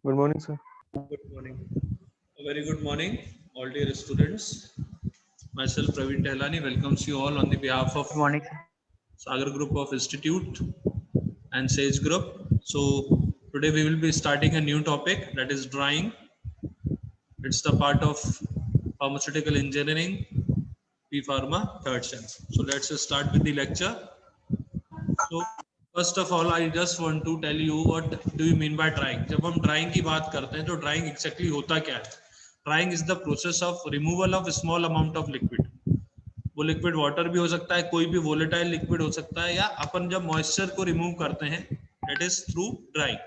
Good morning, sir. Good morning. A very good morning, all dear students. Myself Praveen Tehlani welcomes you all on the behalf of Good morning, sir. Sagar Group of Institute and Sage Group. So today we will be starting a new topic, that is drawing. It's the part of pharmaceutical engineering, P Pharma third sem. So let's start with the lecture. So first of all, I just want to tell you what do you mean by drying. जब हम drying की बात करते हैं तो drying exactly होता क्या है? Drying is the process of removal of a small amount of liquid. वो लिक्विड वाटर भी हो सकता है, कोई भी वोलेटाइल लिक्विड हो सकता है, या अपन जब मॉइस्चर को रिमूव करते हैं that is through drying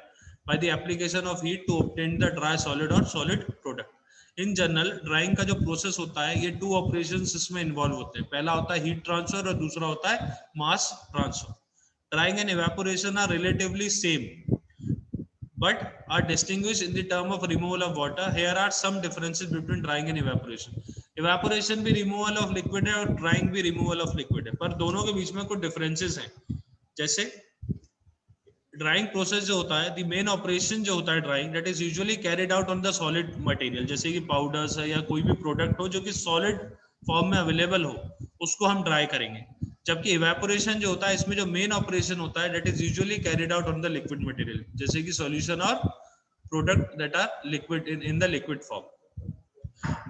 by the application of heat to obtain the dry solid और solid product. In general drying का जो प्रोसेस होता है ये 2 ऑपरेशंस इसमें इन्वॉल्व होते हैं. पहला होता है हीट ट्रांसफर और दूसरा होता है mass transfer. Drying and evaporation are relatively same, but are distinguished in the term of removal of water. Here are some differences between drying and evaporation. Evaporation भी removal of liquid है और drying भी removal of liquid है, पर दोनों के बीच में कुछ differences हैं. जैसे ड्राइंग प्रोसेस जो होता है, द मेन ऑपरेशन जो होता है drawing, that is usually carried out on the solid material. जैसे कि पाउडर्स है या कोई भी प्रोडक्ट हो जो कि सॉलिड फॉर्म में अवेलेबल हो, उसको हम ड्राई करेंगे. जबकि इवेपोरेशन जो होता है, इसमें जो मेन ऑपरेशन होता है that is usually carried out on the liquid material, जैसे कि सॉल्यूशन और product that are liquid in the liquid form.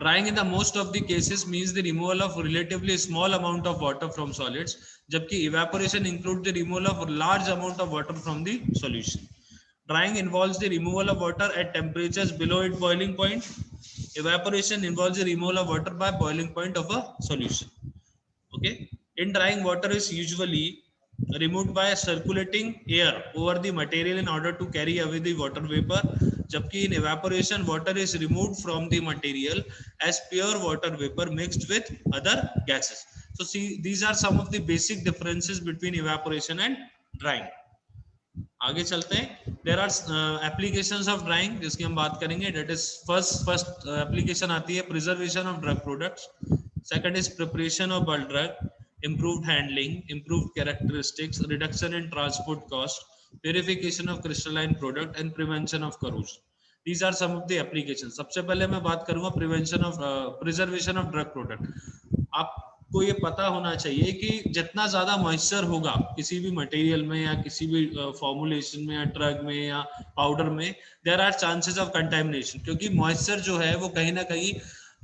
Drying in the most of the cases means the removal of relatively small amount of water from solids, जबकि evaporation includes the removal of large amount of water from the solution. Drying involves the removal of water at temperatures below its boiling point. Evaporation involves the removal of water by boiling point of a solution. Okay. In drying, water is usually removed by circulating air over the material in order to carry away the water vapor. Jabki in evaporation, water is removed from the material as pure water vapor mixed with other gases. So see, these are some of the basic differences between evaporation and drying. आगे चलते हैं. There are applications of drying जिसकी हम बात करेंगे. That is first application आती है preservation of drug products. Second is preparation of bulk drug, improved handling, improved characteristics, reduction in transport cost, purification of crystalline product and prevention of corrosion. These are some of the applications. सबसे पहले मैं बात करूंगा preservation of drug product. आपको ये पता होना चाहिए कि जितना ज्यादा मॉइस्चर होगा किसी भी मटेरियल में या किसी भी फॉर्मुलेशन में या ड्रग में या पाउडर में, there are chances of contamination, क्योंकि मॉइस्चर जो है वो कहीं ना कहीं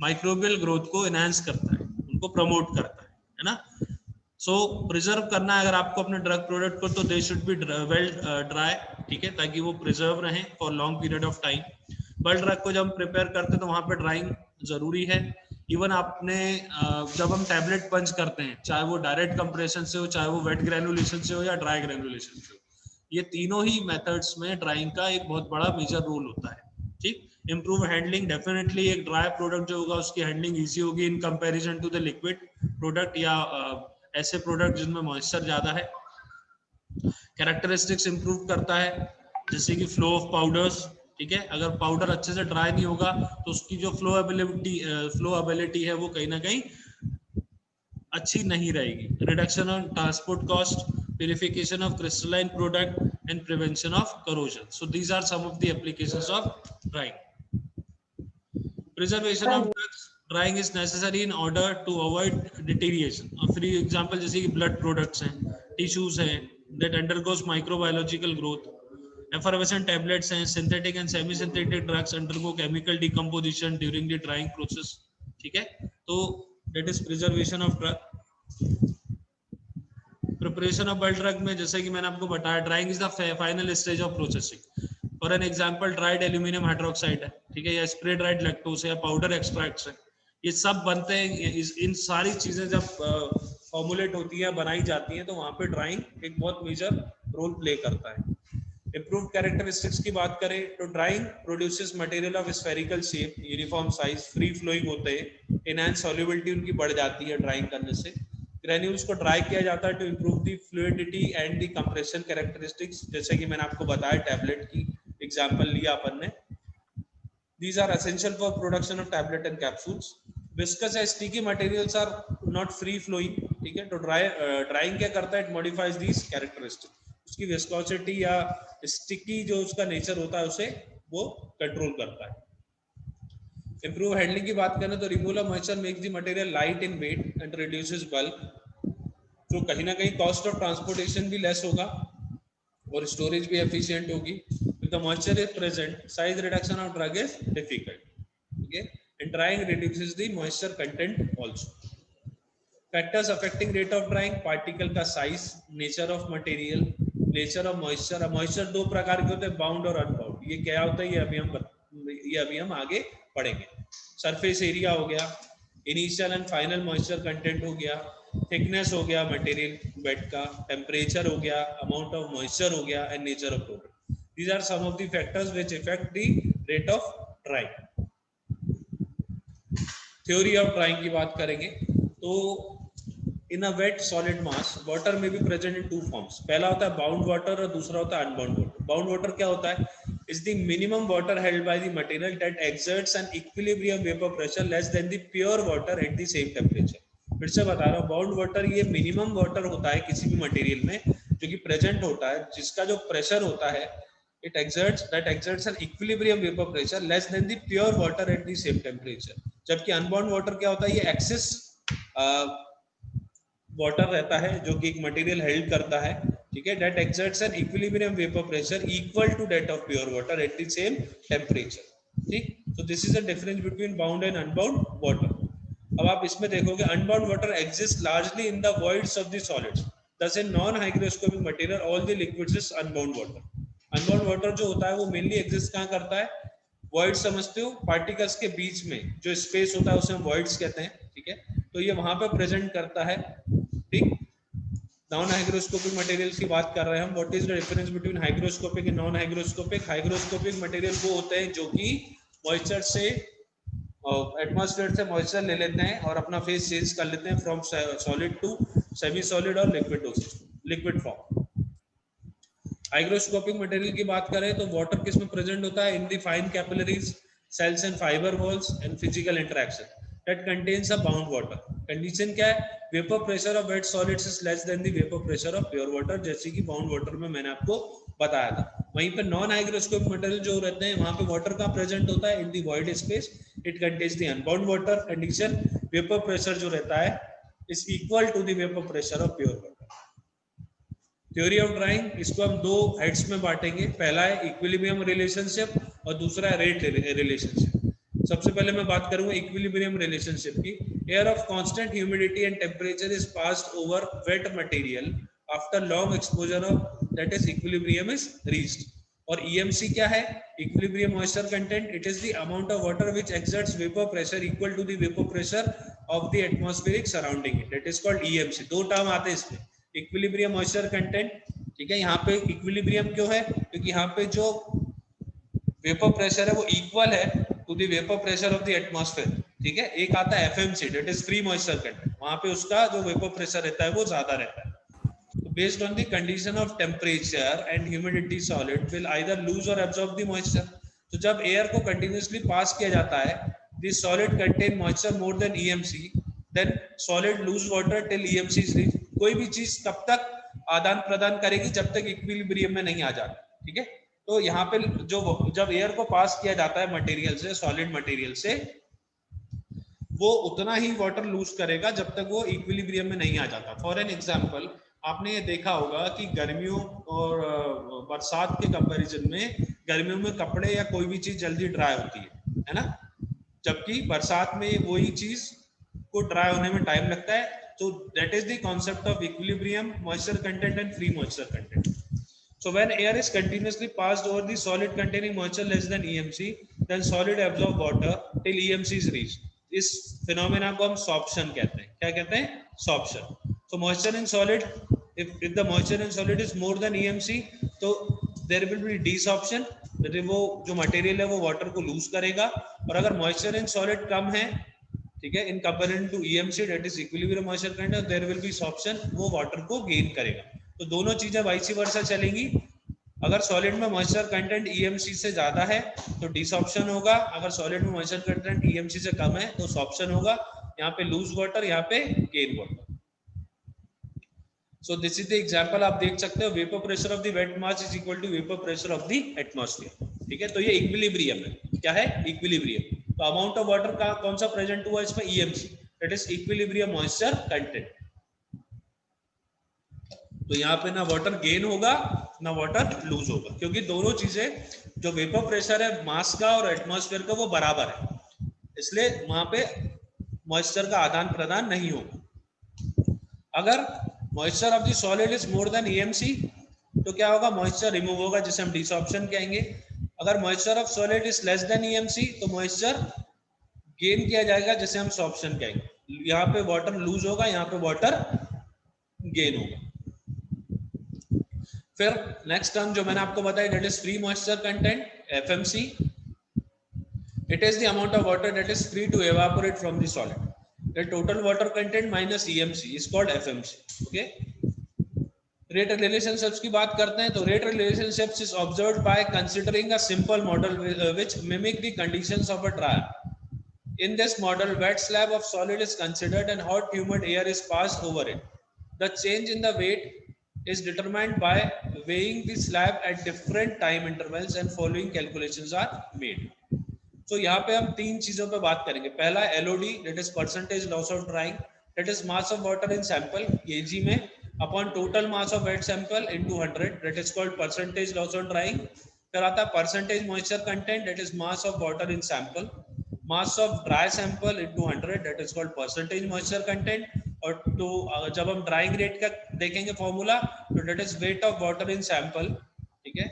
माइक्रोबियल ग्रोथ को एनहांस करता है, उनको प्रमोट करता है ना. सो प्रिजर्व करना है अगर आपको अपने ड्रग प्रोडक्ट को, तो they should be well dry, ठीक है, ताकि वो प्रिजर्व रहें for long period of time. Bulk drug को जब हम प्रिपेयर करते हैं तो वहां पे ड्राइंग जरूरी है. इवन आपने जब हम टैबलेट पंच करते हैं, चाहे वो डायरेक्ट कंप्रेशन से हो, चाहे वो वेट ग्रेनुलेशन से हो या ड्राई ग्रेनुलेशन से हो, ये तीनों ही मेथड्स में ड्राइंग का एक बहुत बड़ा मेजर रोल होता है. ठीक. इम्प्रूव हैंडलिंग, डेफिनेटली एक ड्राई प्रोडक्ट जो होगा उसकी हैंडलिंग इजी होगी in comparison to the liquid product या ऐसे प्रोडक्ट जिनमें मॉइस्चर ज्यादा है. कैरेक्टरिस्टिक्स इंप्रूव करता है, जैसे कि फ्लो ऑफ पाउडर्स, ठीक है. अगर पाउडर अच्छे से ड्राई नहीं होगा तो उसकी जो फ्लो एबिलिटी है वो कहीं ना कहीं अच्छी नहीं रहेगी. Reduction of transport cost, purification of crystalline product and prevention of corrosion. So these are some of the applications of drying. Preservation of drugs. Drying is necessary in order to avoid deterioration. For example, जैसे कि blood products हैं, tissues हैं, that undergoes microbiological growth. Effervescent tablets हैं, synthetic and semi-synthetic drugs undergo chemical decomposition during the drying process. ठीक है, तो that is preservation of drug. Preparation of bulk drug में जैसे कि मैंने आपको बताया, drawing is the final stage of processing. For an example, dried aluminium hydroxide है, ठीक है, या स्प्रे ड्राइड लैक्टोज है, या पाउडर एक्सट्रैक्ट्स है, ये सब बनते हैं. इन सारी चीजें जब फॉर्मुलेट होती है, बनाई जाती हैं, तो वहां पे ड्राइंग एक बहुत मेजर रोल प्ले करता है. इम्प्रूव्ड कैरेक्टरिस्टिक्स की बात करें तो drying produces material of spherical shape, uniform size, free flowing होते हैं, एनहांस सॉल्युबिलिटी उनकी बढ़ जाती है ड्राइंग करने से. ग्रेन्यूल्स को ड्राई किया जाता है to improve the fluidity and the compression characteristics, जैसे कि मैंने आपको बताया टैबलेट की एग्जांपल लिया अपन ने. These are essential for production of tablet and capsules. Viscous and sticky materials are not free flowing, ठीक है. तो ड्राइंग क्या करता है, इट मॉडिफाइज दीज कैरेक्टरिस्टिक्स. उसकी विस्कोसिटी या स्टिकी जो उसका नेचर होता है उसे वो कंट्रोल करता है। इम्प्रूव हैंडलिंग की बात करें तो removal of moisture makes the material light in weight and reduces bulk, तो कहीं ना कहीं कॉस्ट ऑफ ट्रांसपोर्टेशन भी लेस होगा और स्टोरेज भी एफिशिएंट होगी। If the moisture is present size reduction of drug is difficult, okay, and drying reduces the moisture content also. Factors affecting rate of drying, particle का size, nature of material, nature of moisture. Moisture दो प्रकार के होते हैं, bound और unbound. ये क्या होता है ये अभी हम आगे पढ़ेंगे। सरफेस एरिया हो गया, initial and final moisture content हो गया, थिकनेस हो गया मटेरियल वेट का, टेम्परेचर हो गया, अमाउंट ऑफ मॉइस्चर हो गया, and nature of product. These are some of the factors which affect the rate of drying. Theory of drying की बात करेंगे तो in a wet solid mass water में भी प्रेजेंट इन टू फॉर्म्स। पहला होता है बाउंड वाटर और दूसरा होता है अनबाउंड वाटर। बाउंड वाटर क्या होता है? Is the minimum water held by the material that exerts an equilibrium vapour pressure less than the pure water at the same temperature. फिर से बता रहा हूँ, बाउंड वाटर ये मिनिमम वाटर होता है किसी भी मटेरियल में जो कि प्रेजेंट होता है, जिसका जो प्रेशर होता है it exerts an equilibrium vapor pressure less than the pure water at the same temperature। जबकि अनबाउंड वाटर क्या होता है? ये एक्सेस वाटर रहता है जो कि एक मटेरियल हेल्ड करता है, ठीक है, that exerts an equilibrium vapour pressure equal to that of pure water at the same temperature. ठीक, so this is the difference between bound and unbound water. अब आप इसमें देखोगे unbound water exist largely in the voids of the solids, thus in non hygroscopic material all the liquids is unbound water। Unbound water जो होता है वो mainly exist कहाँ करता है? वॉइड समझते हो, पार्टिकल्स के बीच में जो स्पेस होता है उसे हम वॉइड्स कहते हैं, ठीक है, तो ये वहां पे प्रेजेंट करता है। ठीक, नॉन हाइग्रोस्कोपिक मटेरियल्स की बात कर रहे हैं हम। What is the difference between hygroscopic and non hygroscopic? Hygroscopic material वो होते हैं जो कि मॉइस्चर से एटमॉस्फेयर से मॉइस्चर ले लेते हैं और अपना फेस चेंज कर लेते हैं from solid to semi solid और लिक्विड फॉर्म। हाइग्रोस्कोपिक मटेरियल की बात करें तो वाटर किस में प्रेजेंट होता है? In the fine capillaries, cells and fibre walls and physical interaction that contains a bound water. Condition क्या है? Vapour pressure of wet solids is less than the vapour pressure of pure water, जैसे कि bound water में मैंने आपको बताया था। वहीं पे नॉन हाइग्रोस्कोपिक मटेरियल जो रहते हैं वहां पे वाटर का प्रेजेंट होता है in the void space, it contains the unbound water. Condition, vapour pressure जो रहता है is equal to the vapour pressure of pure water. Theory of drying, इसको हम दो हेड्स में बांटेंगे। पहला है इक्विलिब्रियम रिलेशनशिप और दूसरा है रेट रिलेशनशिप। सबसे पहले मैं बात करूंगा इक्विलिब्रियम रिलेशनशिप की। Air of constant humidity and temperature is passed over wet material after long exposure of that is equilibrium is reached. और EMC क्या है? Equilibrium moisture content. It is the amount of water which exerts vapour pressure equal to the vapour pressure of the atmospheric surrounding, that is called EMC। दो term आते हैं इसमें, equilibrium moisture content, ठीक है। यहाँ पे इक्विलिब्रियम क्यों है? क्योंकि यहाँ पे जो वेपर प्रेशर है वो इक्वल है to the vapour pressure of the atmosphere, ठीक है। एक आता है FMC, that is free moisture content, वहां पे उसका जो वेपर प्रेशर रहता है वो ज्यादा रहता है। तो based on the condition of temperature and humidity solid will either lose or absorb the moisture. तो जब एयर को कंटिन्यूसली पास किया जाता है, this solid contain moisture more than EMC, then solid lose water till EMC is reached. कोई भी चीज तब तक आदान प्रदान करेगी जब तक इक्विलिब्रियम में नहीं आ जाता, ठीक है। तो यहाँ पे जो जब एयर को पास किया जाता है मटेरियल से, सॉलिड मटेरियल से, वो उतना ही वाटर लूज करेगा जब तक वो इक्विलिब्रियम में नहीं आ जाता। फॉर एन एग्जांपल, आपने ये देखा होगा कि गर्मियों और बरसात के कंपैरिजन में गर्मियों में कपड़े या कोई भी चीज जल्दी ड्राई होती है ना, जबकि बरसात में वही चीज को ड्राई होने में टाइम लगता है। तो that is the concept of equilibrium moisture content and free moisture content. So when air is continuously passed over the solid containing moisture less than EMC, then solid absorb water till EMC is reached. इस phenomena को हम sorption कहते हैं। क्या कहते हैं? Sorption. So moisture in solid, if the moisture in solid is more than EMC, तो there will be desorption, वो जो मटेरियल है वो वाटर को लूज करेगा। और अगर मॉइस्चर इन सॉलिड कम है, ठीक है, in comparison to EMC that is equilibrium moisture content, there will be sorption, वो वाटर को गेन करेगा। तो दोनों चीजें वाइस वर्सा चलेंगी। अगर सॉलिड में मॉइस्चर कंटेंट EMC से ज्यादा है तो डिसॉर्प्शन होगा, अगर सॉलिड में मॉइस्चर कंटेंट EMC से कम है तो सॉर्प्शन होगा। यहाँ पे लूज वाटर, यहाँ पे gain water. So this is the example, आप देख सकते हो vapour pressure of the wet mass is equal to vapour pressure of the atmosphere. ठीक है, तो ये इक्विलिब्रियम है। क्या है? इक्विलिब्रियम। तो अमाउंट ऑफ वाटर का कौन सा प्रेजेंट हुआ इसमें? EMC, that is equilibrium moisture content. तो यहाँ पे ना वाटर गेन होगा ना वाटर लूज होगा, क्योंकि दोनों चीजें, जो वेपर प्रेशर है मास का और एटमॉस्फेयर का, वो बराबर है, इसलिए वहां पे मॉइस्चर का आदान प्रदान नहीं होगा। अगर moisture of the solid is more than EMC तो क्या होगा? मॉइस्चर रिमूव होगा, जिसे हम डिसॉर्प्शन कहेंगे। अगर moisture of solid is less then EMC तो मॉइस्चर गेन किया जाएगा, जिसे हम सॉर्प्शन कहेंगे। यहाँ पे वाटर लूज होगा, यहाँ पे वाटर गेन होगा। फिर नेक्स्ट टर्म जो मैंने आपको बताया, that is free moisture content, FMC. It is the amount of water that is free to evaporate from the solid. The total water content minus EMC is called FMC. Okay. Rate relationships की बात करते हैं तो rate relationships is observed by considering a simple model which mimic the conditions of a dryer. In this model, wet slab of solid is considered and hot humid air is passed over it. The change in the weight is determined by weighing the slab at different time intervals and following calculations are made. तो यहाँ पे हम तीन चीजों पे बात करेंगे। पहला LOD, that is percentage loss of drying, that is mass of water in sample kg में upon total mass of wet sample into 100, that is called percentage loss of drying. फिर आता है percentage moisture content, that is mass of water in sample, mass of dry sample into 100, that is called percentage moisture content. और तो जब हम drawing rate का देखेंगे formula, तो that is weight of water in sample, ठीक है,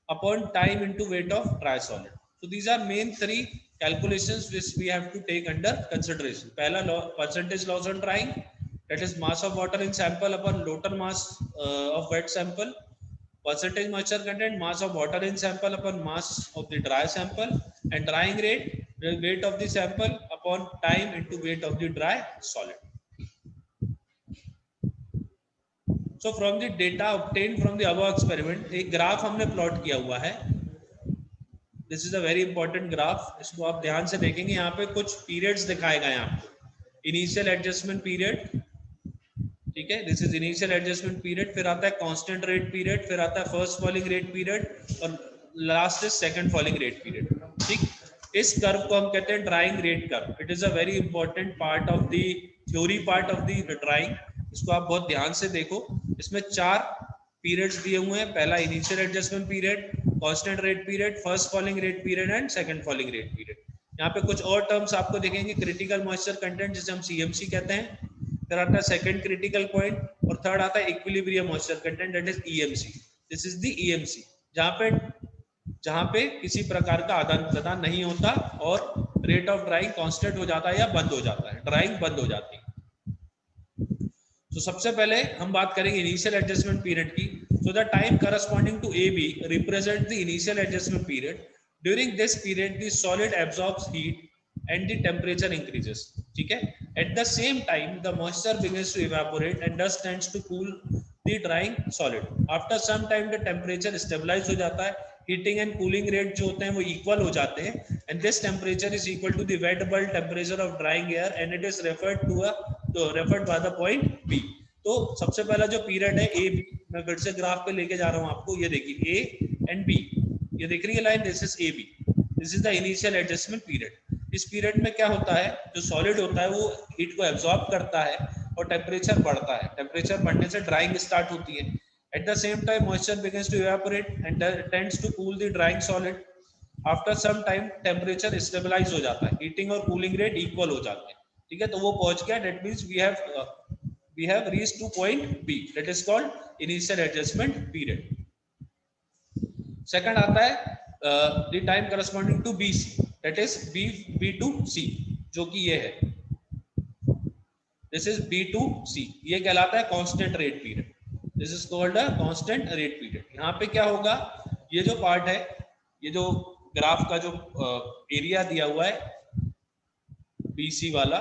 upon time into weight of dry solid. So these are main three calculations which we have to take under consideration. पहला percentage loss on drying, that is mass of water in sample upon total mass of wet sample. Percentage moisture content, mass of water in sample upon mass of the dry sample, and drying rate, the weight of the sample upon time into weight of the dry solid. So from the data obtained from the above experiment, एक graph हमने plot किया हुआ है। This is a very important graph, इसको आप ध्यान से देखेंगे। यहाँ पे कुछ पीरियड्स दिखाएगा यहाँ पे। इनिशियल एडजस्टमेंट पीरियड, ठीक है, this is initial adjustment period. फिर आता है कांस्टेंट रेट पीरियड, फिर आता है फर्स्ट फॉलिंग रेट पीरियड, और last is second falling rate period. ठीक, इस कर्व को हम कहते हैं drawing rate curve. It is a very important part of the theory part of the drawing. इसको आप बहुत ध्यान से देखो। इसमें 4 पीरियड्स दिए हुए हैं। पहला initial adjustment period, constant rate period, first falling rate period and second falling rate period. यहाँ पे कुछ और टर्म्स आपको दिखेंगे, क्रिटिकल मॉइस्चर कंटेंट जिसे हम सीएमसी कहते हैं, फिर आता है सेकंड क्रिटिकल पॉइंट, और थर्ड आता है equilibrium moisture content, that is EMC. This is the EMC, जहाँ पे किसी प्रकार का आदान प्रदान नहीं होता और रेट ऑफ ड्राइंग कांस्टेंट हो जाता है या बंद हो जाता है, ड्राइंग बंद हो जाती है। तो सबसे पहले हम बात करेंगे इनिशियल एडजस्टमेंट पीरियड की। So the time corresponding to A B represent the initial adjustment period. During this period the solid absorbs heat and the temperature increases, ठीक है। At the same time the moisture begins to evaporate and thus tends to cool the drying solid. After some time the temperature stabilize हो जाता है, heating and cooling rate जो होते हैं वो equal हो जाते हैं, and this temperature is equal to the wet bulb temperature of drying air and it is referred by the point B. तो सबसे पहला जो पीरियड है ए बी, मैं फिर से ग्राफ पे लेके जा रहा हूँ आपको, ये देखिए ए एंड बी, ये दिख रही है line, this is A B, this is the initial adjustment period. इस पीरियड में क्या होता है, जो सॉलिड होता है वो हीट को एब्जॉर्ब करता है और टेम्परेचर बढ़ता है। टेम्परेचर बढ़ने से ड्राइंग स्टार्ट होती है। At the same time, moisture begins to evaporate and tends to cool the drying solid. After some time, temperature stabilize हो जाता है, heating और cooling rate equal हो जाते हैं, ठीक है। तो वो पहुंच गया, that means we have reached to point B, that is called initial adjustment period. Second आता है the time corresponding to BC, that is B to C, जो कि ये है, this is B to C, ये कहलाता है constant rate period. This is called a constant rate period. यहाँ पे क्या होगा, ये जो पार्ट है, ये जो ग्राफ का जो एरिया दिया हुआ है BC वाला,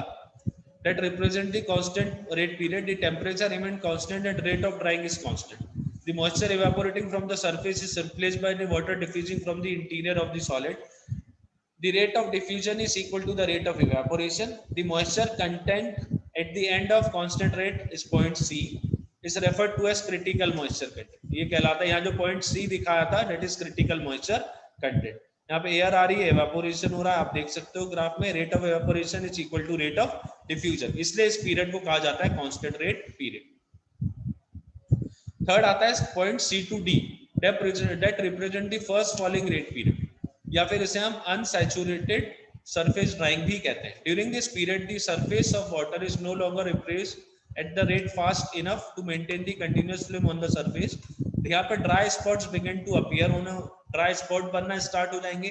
that represent the constant rate period. The temperature remain constant and rate of drying is constant. The moisture evaporating from the surface is replaced by the water diffusing from the interior of the solid. The rate of diffusion is equal to the rate of evaporation. The moisture content at the end of constant rate is point C. is referred to as critical moisture content. ये कहलाता है, यहाँ जो point C दिखाया था that is critical moisture content. यहाँ पे air आ रही है, एवापोरेशन हो रहा है, आप देख सकते हो ग्राफ में, rate of evaporation is equal to rate of diffusion, इसलिए इस पीरियड को कहा जाता है कांस्टेंट रेट पीरियड। थर्ड आता है point C to D, that represent the first falling rate period, या फिर इसे हम अनसैचुरेटेड सरफेस ड्राइंग भी कहते हैं। During this period the surface of water is no longer repress at the rate fast enough to maintain the continuous film on the surface। यहाँ पर dry spots begin to appear होना, dry spot बनना start हो जाएंगे,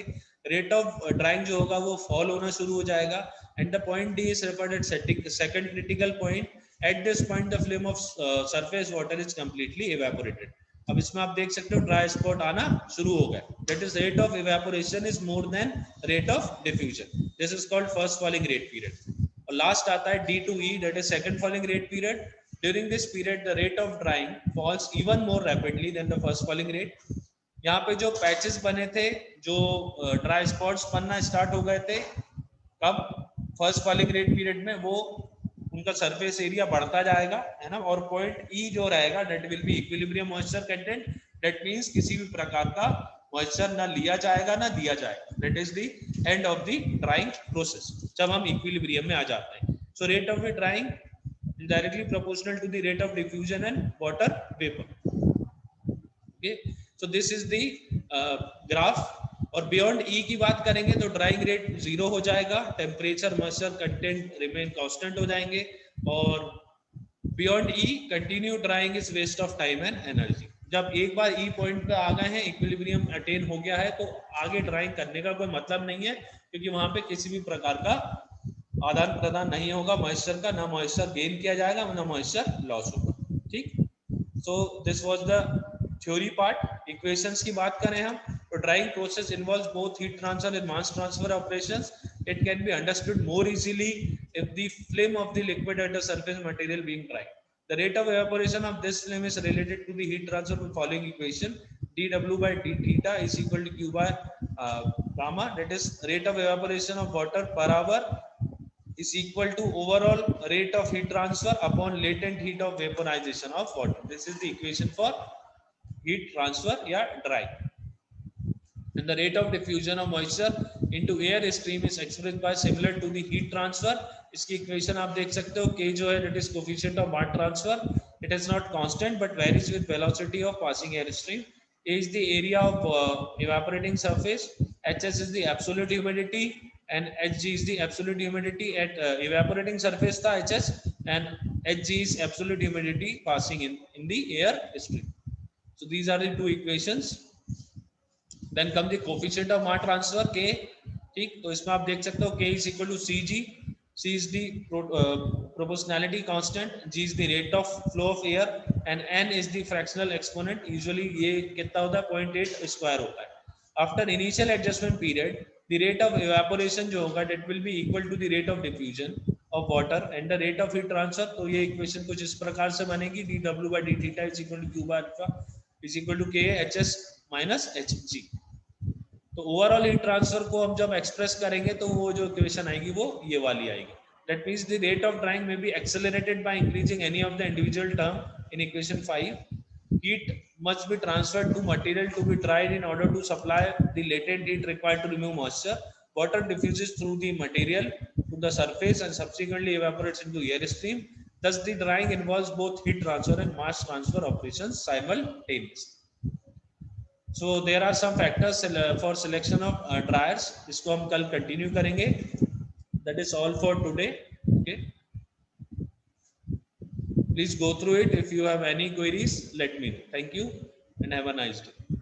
rate of drawing जो होगा वो fall होना शुरू हो जाएगा, and the point D is referred at second critical point. At this point the film of surface water is completely evaporated. अब इसमें आप देख सकते हो ड्राई स्पॉट आना शुरू हो गया, that is rate of evaporation is more than rate of diffusion, this is called first falling rate period. और लास्ट आता है D2E, that is second falling rate period। During this period the rate of drying falls even more rapidly than the first falling rate। यहाँ पे जो patches बने थे, जो dry spots बनना स्टार्ट हो गए थे, कब? फर्स्ट फॉलिंग रेट पीरियड में, वो उनका सरफेस एरिया बढ़ता जाएगा, है ना। और पॉइंट E जो रहेगा that will be equilibrium moisture content, that means किसी भी प्रकार का मॉइस्चर ना लिया जाएगा ना दिया जाएगा, that is the end of the drawing process, जब हम इक्विलिब्रियम में आ जाते हैं। So rate of the drawing is directly proportional to the rate of diffusion and water vapor। okay, so this is the graph। और beyond E की बात करेंगे तो ड्राइंग रेट 0 हो जाएगा, temperature moisture content remain constant हो जाएंगे, और beyond E continue drying is waste of time and energy. जब एक बार E पॉइंट पे आ गए हैं, इक्विलिब्रियम अटेन हो गया है, तो आगे ड्राइंग करने का कोई मतलब नहीं है, क्योंकि वहां पे किसी भी प्रकार का आदान प्रदान नहीं होगा मॉइस्चर का, ना मॉइस्चर गेन किया जाएगा ना मॉइस्चर लॉस होगा। ठीक, so this was the theory part. Equations की बात करें हम, तो drawing process involves both heat transfer and mass transfer operations. It can be understood more easily if the film of the liquid at the surface material being dried। The rate of evaporation of this film is related to the heat transfer with following equation: dW by d theta is equal to Q by gamma, that is rate of evaporation of water per hour is equal to overall rate of heat transfer upon latent heat of vaporization of water। This is the equation for heat transfer या dry। And the rate of diffusion of moisture into air stream is expressed by similar to the heat transfer। इसकी equation आप देख सकते हो, K जो है that is coefficient of mass transfer, it is not constant but varies with velocity of passing air stream। A is the area of evaporating surface, HS is the absolute humidity, and Hg is the absolute humidity at evaporating surface था HS, and Hg is absolute humidity passing in the air stream। So these are the two equations। Then come the coefficient of mass transfer K। ठीक, तो इसमें आप देख सकते हो K is equal to Cg। C is the proportionality constant, G is the rate of flow of air, and N is the fractional exponent। Usually ये कितना होता है, 0.8 स्क्वायर होता है। After initial adjustment period, the rate of evaporation जो होगा that will be equal to the rate of diffusion of water and the rate of heat transfer। तो ये इक्वेशन कुछ इस प्रकार से बनेगी, dW by d theta is equal to Q by alpha is equal to K HS minus Hg। तो overall heat transfer को हम जब एक्सप्रेस करेंगे तो वो जो इक्वेशन आएगी वो ये वाली आएगी। That means the rate of drying may be accelerated by increasing any of the individual term in equation 5। heat must be transferred to material to be dried in order to supply the latent heat required to remove moisture। Water diffuses through the material to the surface and subsequently evaporates into air stream। Thus the drying involves both heat transfer and mass transfer operations simultaneously। So there are some factors for selection of dryers, इसको हम कल continue करेंगे। That is all for today। Okay, please go through it। If you have any queries, let me know। Thank you and have a nice day।